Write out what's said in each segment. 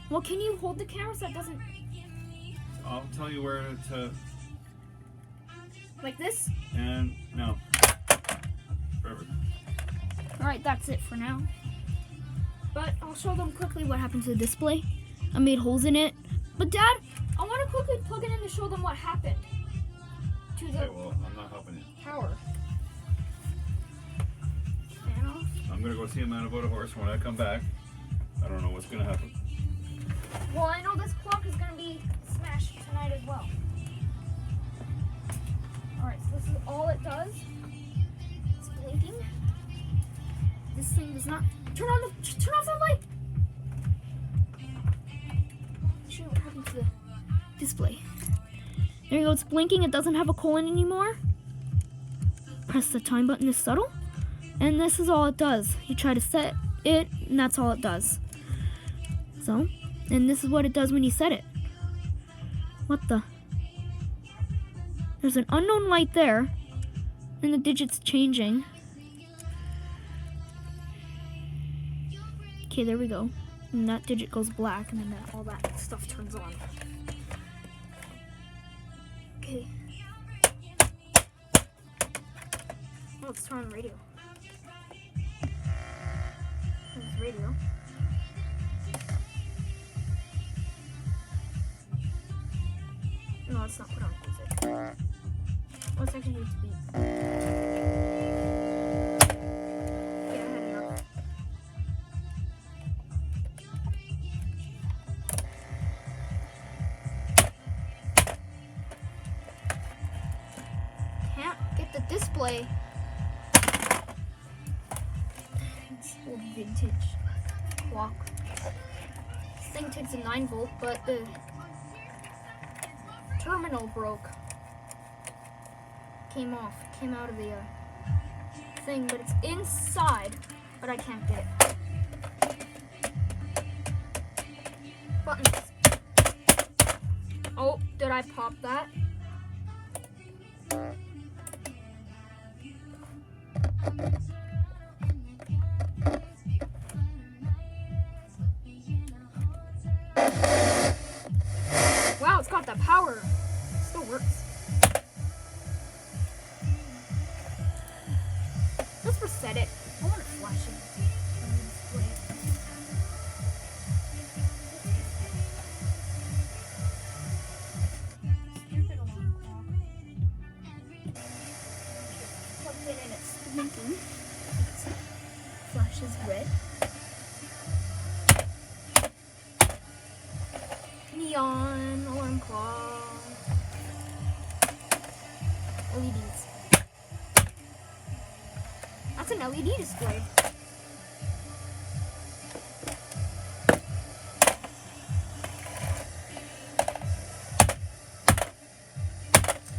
Well, can you hold the camera so it doesn't... I'll tell you where to... Like this? And no. Perfect. Alright, that's it for now. But I'll show them quickly what happened to the display. I made holes in it. But Dad, I want to quickly plug it in to show them what happened to the Okay, well, I'm not helping you. power. Fan off. I'm gonna go see a man about a horse. When I come back, I don't know what's gonna happen. Well, I know this clock is going to be smashed tonight as well. Alright, so this is all it does. It's blinking. This thing does not... Turn off that light! Show you what happened to the display. There you go, it's blinking. It doesn't have a colon anymore. Press the time button to settle. And this is all it does. You try to set it, and that's all it does. So... And this is what it does when you set it. What the? There's an unknown light there. And the digits changing. Okay, there we go. And that digit goes black, and then all that stuff turns on. Okay. Oh, let's turn on the radio. There's radio. No, let's not put on music. Let's actually need to be. Yeah, I had enough. Can't get the display. It's old vintage clock. This thing takes a 9-volt, but the terminal broke. Came out of the thing, but it's inside, but I can't get it. Buttons. Oh, did I pop that? Wow, it's got the power. Still works. Let's reset it. I want to flash it on the display. Stupid alarm clock. Plugged it in, it's blinking. It flashes red. Neon alarm clock. LEDs. That's an LED display.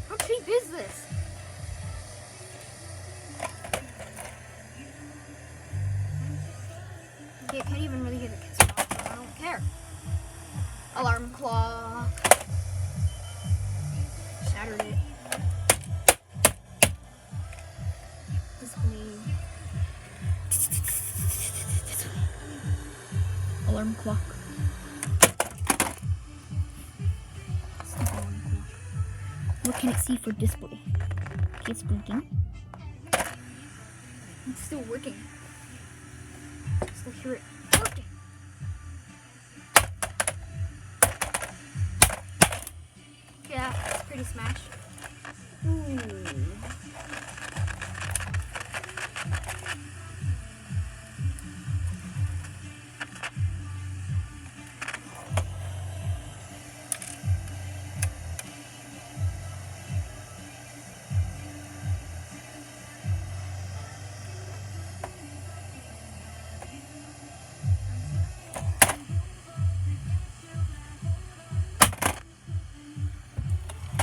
How cheap is this? Okay, I can't even really hear the kids talk, so I don't care. Alarm clock. Shattered it. Display. Alarm clock. Stupid alarm clock. What can it see for display? Okay, it's blinking. It's still working. Still hear it working. Yeah, it's pretty smashed. Ooh.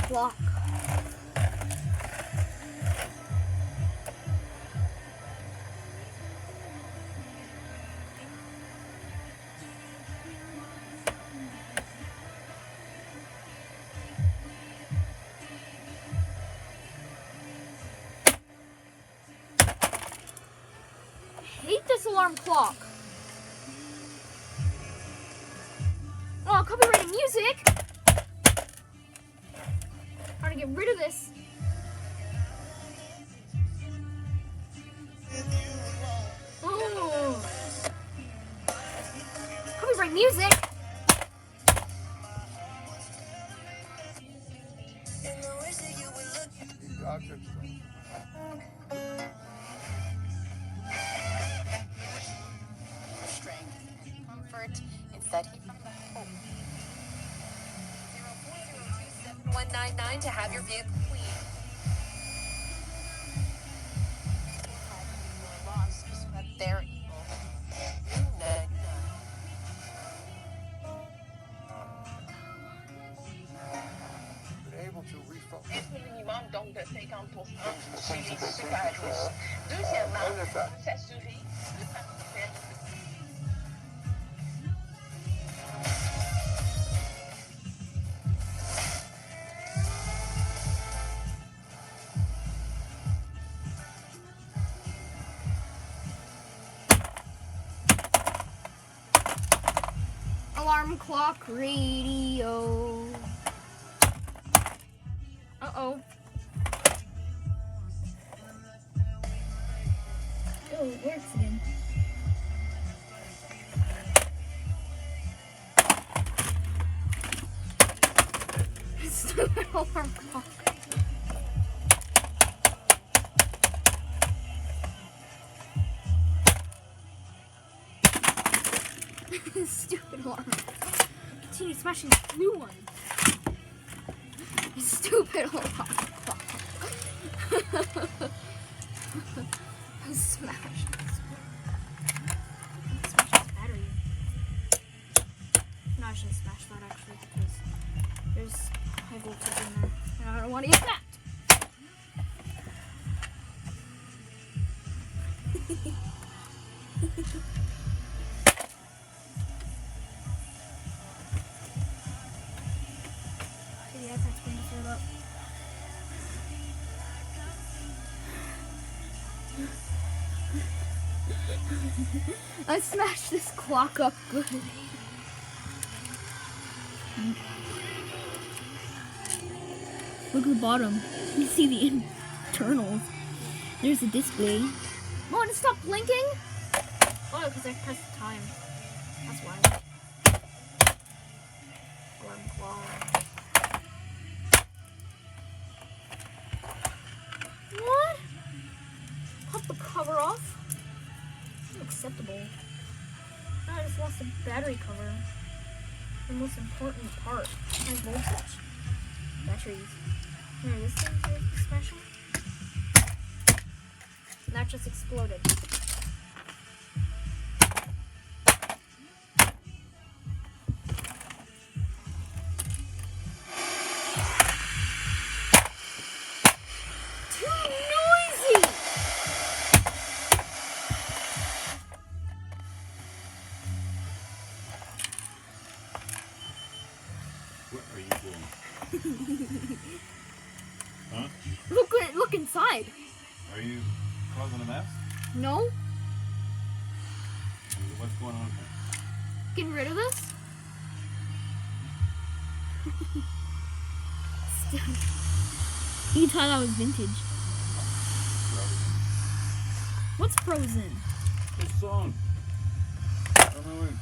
Clock. I hate this alarm clock. copyrighted music! How to get rid of this? Oh. Copyright music! Strength and comfort instead he found the hope. 04027 to have your vehicle cleaned. Lost, but they're evil. Able to refocus. Est le minimum donc de 50% chez les super-héros. Deuxièmement, s'assurer de parfaire. Alarm clock radio. Uh-oh. Oh, it works again. Stupid alarm clock. Stupid alarm. Continue smashing the blue one. Stupid alarm clock. Smash this battery. No, I shouldn't smash that actually because there's high voltage in there. And I don't want to get that. Yeah, that's being filled up. I smashed this clock up good. Look at the bottom. You see the internals. There's a display. Want to stop blinking? Oh, because I pressed the time. That's why. Alarm clock. What? Pop the cover off? Unacceptable. I just lost the battery cover. The most important part. High voltage. Batteries. Here, this thing is smashing. That just exploded. What are you doing? Huh? Look inside. Are you causing a mess? No? What's going on here? Getting rid of this? You can tell that was vintage. What's frozen? This song. Oh, wait.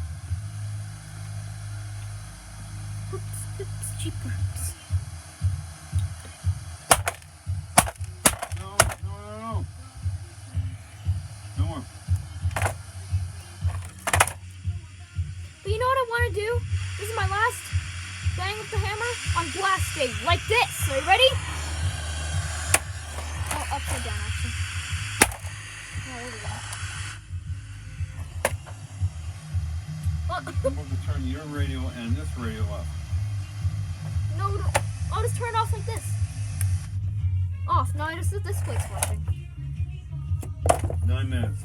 Oops, jeepers. No. No more. But you know what I want to do? This is my last bang with the hammer on blast day, like this. Are you ready? Oh, upside down, actually. Oh, there we go. I'm supposed to turn your radio and this radio up. No, I'll just turn it off like this. Off. Now I just this plate's flashing. 9 minutes.